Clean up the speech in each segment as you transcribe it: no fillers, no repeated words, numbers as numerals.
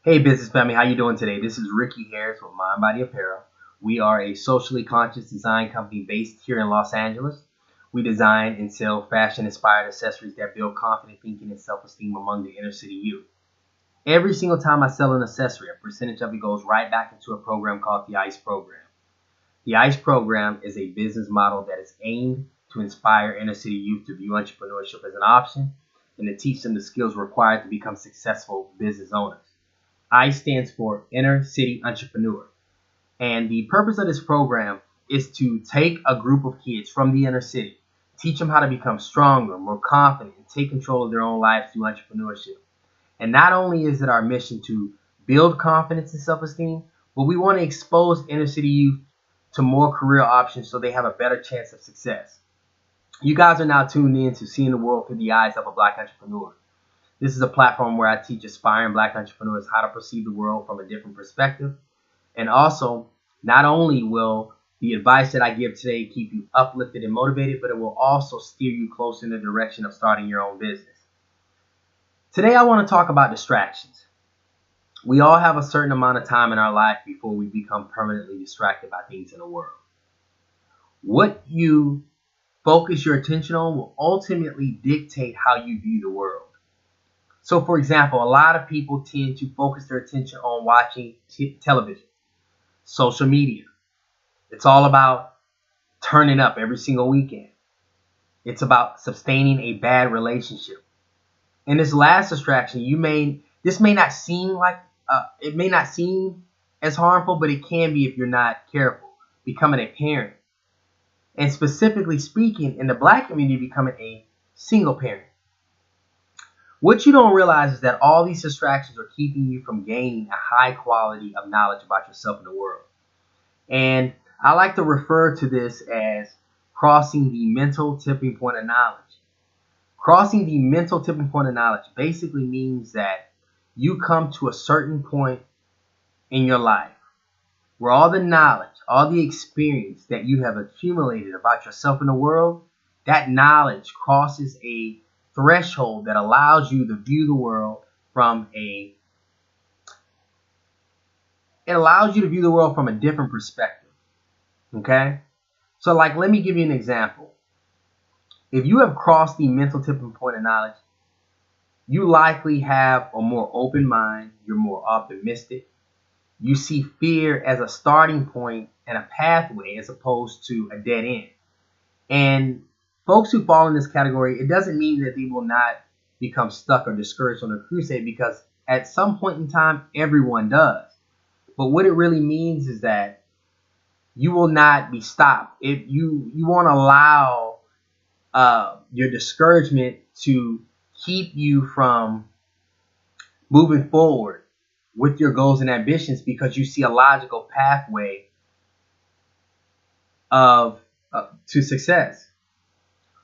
Hey business family, how you doing today? This is Ricky Harris with Mind.body.apparel. We are a socially conscious design company based here in Los Angeles. We design and sell fashion-inspired accessories that build confident thinking and self-esteem among the inner city youth. Every single time I sell an accessory, a percentage of it goes right back into a program called the I.C.E program. The I.C.E program is a business model that is aimed to inspire inner city youth to view entrepreneurship as an option and to teach them the skills required to become successful business owners. I stands for Inner-City Entrepreneur. And the purpose of this program is to take a group of kids from the inner city, teach them how to become stronger, more confident, and take control of their own lives through entrepreneurship. And not only is it our mission to build confidence and self-esteem, but we want to expose inner city youth to more career options so they have a better chance of success. You guys are now tuned in to seeing the world through the eyes of a black entrepreneur. This is a platform where I teach aspiring black entrepreneurs how to perceive the world from a different perspective. And also, not only will the advice that I give today keep you uplifted and motivated, but it will also steer you closer in the direction of starting your own business. Today, I want to talk about distractions. We all have a certain amount of time in our life before we become permanently distracted by things in the world. What you focus your attention on will ultimately dictate how you view the world. So, for example, a lot of people tend to focus their attention on watching television, social media. It's all about turning up every single weekend. It's about sustaining a bad relationship. And this last distraction, this may not seem like it may not seem as harmful, but it can be if you're not careful. Becoming a parent, and specifically speaking, in the black community, becoming a single parent. What you don't realize is that all these distractions are keeping you from gaining a high quality of knowledge about yourself and the world. And I like to refer to this as crossing the mental tipping point of knowledge. Crossing the mental tipping point of knowledge basically means that you come to a certain point in your life where all the knowledge, all the experience that you have accumulated about yourself and the world, that knowledge crosses a threshold that allows you to view the world from a different perspective. Okay? So let me give you an example. If you have crossed the mental tipping point of knowledge, you likely have a more open mind, you're more optimistic. You see fear as a starting point and a pathway as opposed to a dead end. And folks who fall in this category, it doesn't mean that they will not become stuck or discouraged on their crusade, because at some point in time, everyone does. But what it really means is that you will not be stopped. If you won't allow your discouragement to keep you from moving forward with your goals and ambitions, because you see a logical pathway to success.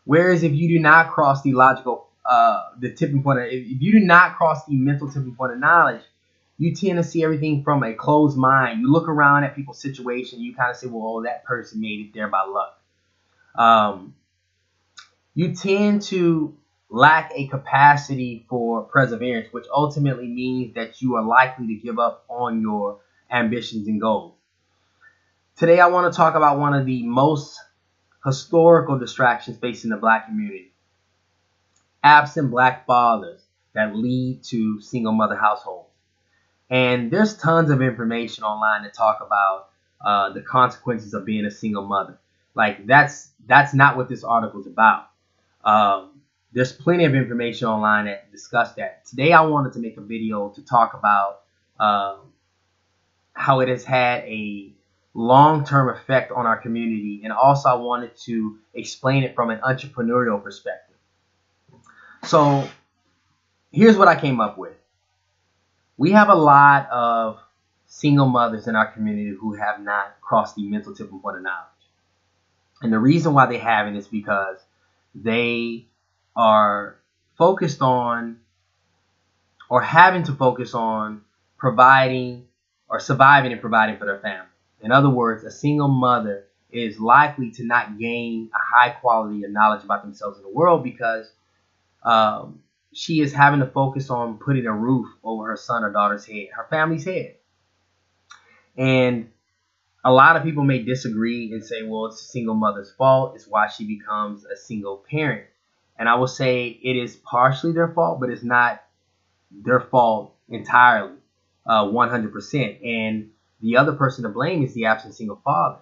Whereas if you do not cross the tipping point, if you do not cross the mental tipping point of knowledge, you tend to see everything from a closed mind. You look around at people's situation, you kind of say, well, that person made it there by luck. You tend to lack a capacity for perseverance, which ultimately means that you are likely to give up on your ambitions and goals. Today, I want to talk about one of the most historical distractions facing the black community. Absent black fathers that lead to single mother households. And there's tons of information online that talk about the consequences of being a single mother. That's not what this article is about. There's plenty of information online that discuss that. Today, I wanted to make a video to talk about how it has had a long-term effect on our community, and also I wanted to explain it from an entrepreneurial perspective. So here's what I came up with. We have a lot of single mothers in our community who have not crossed the mental tipping point of knowledge. And the reason why they haven't is because they are focused on, or having to focus on, providing or surviving and providing for their family. In other words, a single mother is likely to not gain a high quality of knowledge about themselves in the world because she is having to focus on putting a roof over her son or daughter's head, her family's head. And a lot of people may disagree and say, well, it's a single mother's fault. It's why she becomes a single parent. And I will say it is partially their fault, but it's not their fault entirely, 100%. And the other person to blame is the absent single father.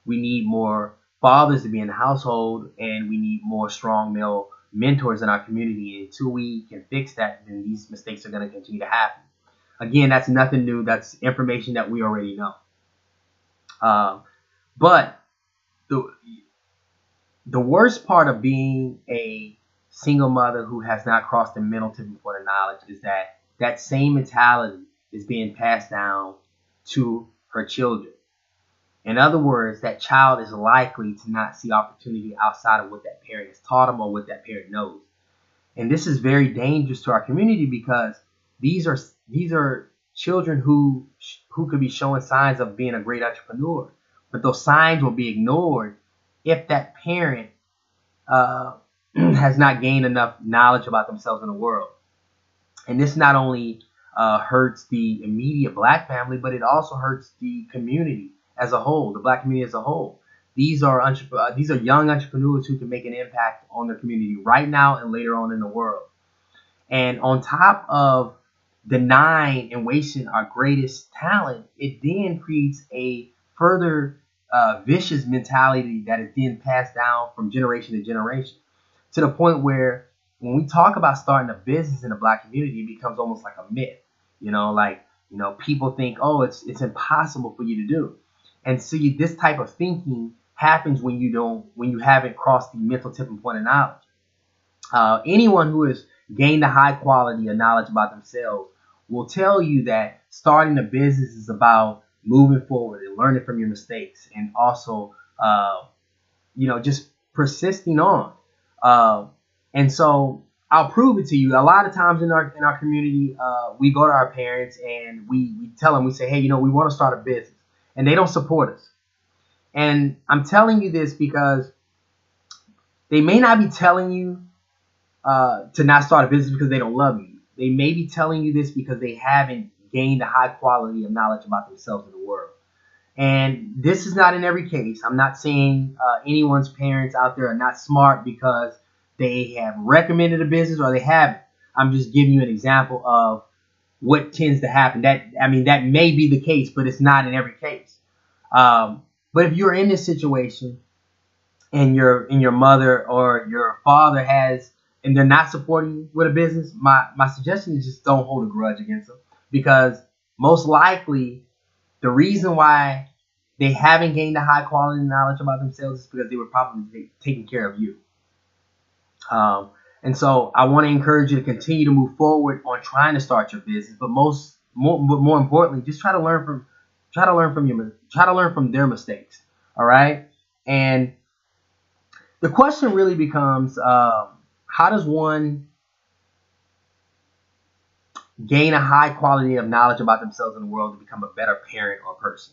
We need more fathers to be in the household, and we need more strong male mentors in our community. And until we can fix that, then these mistakes are going to continue to happen. Again, that's nothing new. That's information that we already know. But the worst part of being a single mother who has not crossed the mental tipping point of knowledge is that that same mentality is being passed down to her children. In other words, that child is likely to not see opportunity outside of what that parent has taught them or what that parent knows. And this is very dangerous to our community because these are children who could be showing signs of being a great entrepreneur, but those signs will be ignored if that parent has not gained enough knowledge about themselves in the world. And this not only hurts the immediate black family, but it also hurts the community as a whole, the black community as a whole. These are young entrepreneurs who can make an impact on their community right now and later on in the world. And on top of denying and wasting our greatest talent, it then creates a further vicious mentality that is then passed down from generation to generation, to the point where when we talk about starting a business in the black community, it becomes almost like a myth. People think, oh, it's impossible for you to do. And so this type of thinking happens when you haven't crossed the mental tipping point of knowledge. Anyone who has gained a high quality of knowledge about themselves will tell you that starting a business is about moving forward and learning from your mistakes, and also, just persisting on. And so I'll prove it to you. A lot of times in our community, we go to our parents and we tell them, we say, hey, we want to start a business, and they don't support us. And I'm telling you this because they may not be telling you to not start a business because they don't love you. They may be telling you this because they haven't gained a high quality of knowledge about themselves in the world. And this is not in every case. I'm not saying anyone's parents out there are not smart because they have recommended a business or they haven't. I'm just giving you an example of what tends to happen. That may be the case, but it's not in every case. But if you're in this situation and your mother or your father and they're not supporting you with a business, my suggestion is just don't hold a grudge against them, because most likely the reason why they haven't gained a high quality knowledge about themselves is because they were probably taking care of you. And so I want to encourage you to continue to move forward on trying to start your business, but more importantly, just try to learn from their mistakes. All right. And the question really becomes, how does one gain a high quality of knowledge about themselves in the world to become a better parent or person?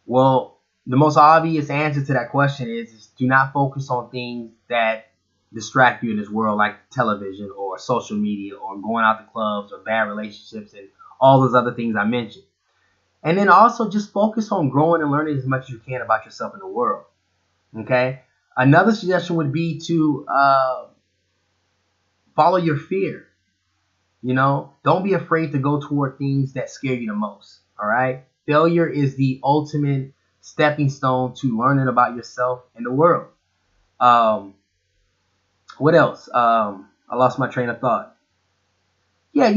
Well, the most obvious answer to that question is do not focus on things that distract you in this world, like television or social media or going out to clubs or bad relationships and all those other things I mentioned. And then also just focus on growing and learning as much as you can about yourself in the world. Okay? Another suggestion would be to follow your fear. Don't be afraid to go toward things that scare you the most. All right? Failure is the ultimate stepping stone to learning about yourself and the world. What else? I lost my train of thought. Yeah,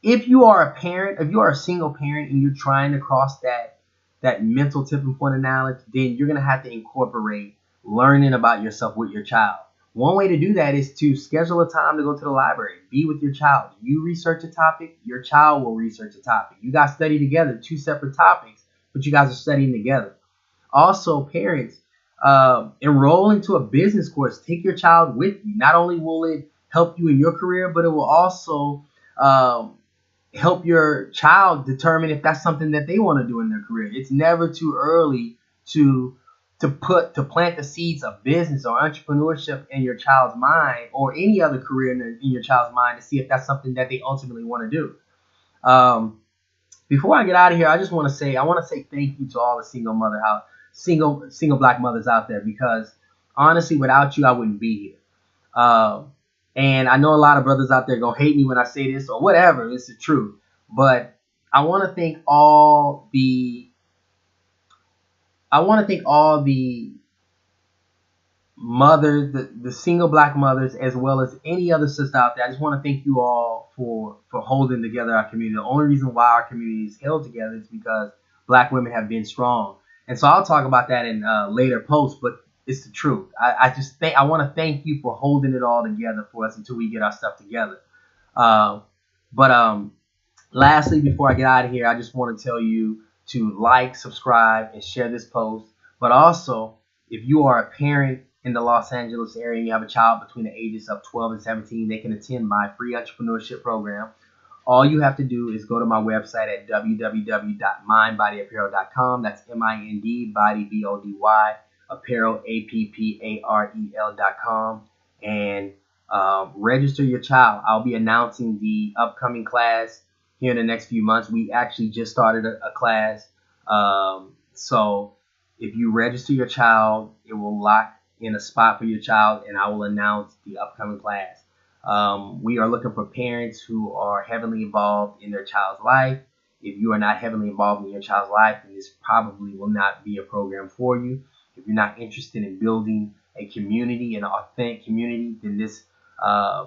if you are a parent, if you are a single parent and you're trying to cross that mental tipping point of knowledge, then you're going to have to incorporate learning about yourself with your child. One way to do that is to schedule a time to go to the library. Be with your child. You research a topic, your child will research a topic. You guys study together, 2 separate topics, but you guys are studying together. Also, parents, enroll into a business course. Take your child with you. Not only will it help you in your career, but it will also help your child determine if that's something that they want to do in their career. It's never too early to to plant the seeds of business or entrepreneurship in your child's mind, or any other career in your child's mind, to see if that's something that they ultimately want to do. Before I get out of here, I want to say thank you to all the single black mothers out there, because honestly, without you, I wouldn't be here. And I know a lot of brothers out there gonna hate me when I say this or whatever. It's the truth. But I want to thank all the mothers, the single black mothers, as well as any other sister out there. I just want to thank you all for holding together our community. The only reason why our community is held together is because black women have been strong. And so I'll talk about that in later posts, but it's the truth. I want to thank you for holding it all together for us until we get our stuff together. Lastly, before I get out of here, I just want to tell you to like, subscribe, and share this post. But also, if you are a parent in the Los Angeles area and you have a child between the ages of 12 and 17, they can attend my free entrepreneurship program. All you have to do is go to my website at www.mind.body.apparel.com. That's MIND, body, BODY, apparel, APPAREL.com, and register your child. I'll be announcing the upcoming class here in the next few months. We actually just started a class. So if you register your child, it will lock in a spot for your child, and I will announce the upcoming class. We are looking for parents who are heavily involved in their child's life. If you are not heavily involved in your child's life, then this probably will not be a program for you. If you're not interested in building a community, an authentic community, then this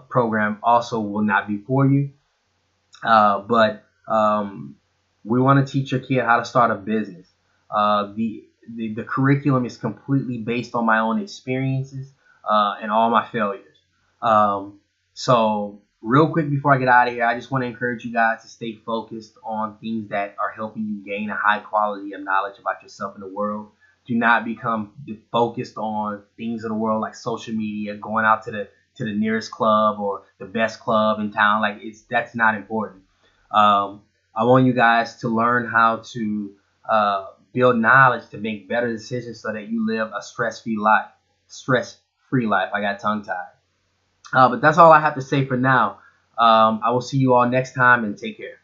program also will not be for you. But we want to teach your kid how to start a business. The curriculum is completely based on my own experiences and all my failures. So real quick before I get out of here, I just want to encourage you guys to stay focused on things that are helping you gain a high quality of knowledge about yourself and the world. Do not become focused on things of the world like social media, going out to the nearest club or the best club in town. That's not important. I want you guys to learn how to build knowledge to make better decisions so that you live a stress-free life. I got tongue-tied. But that's all I have to say for now. I will see you all next time, and take care.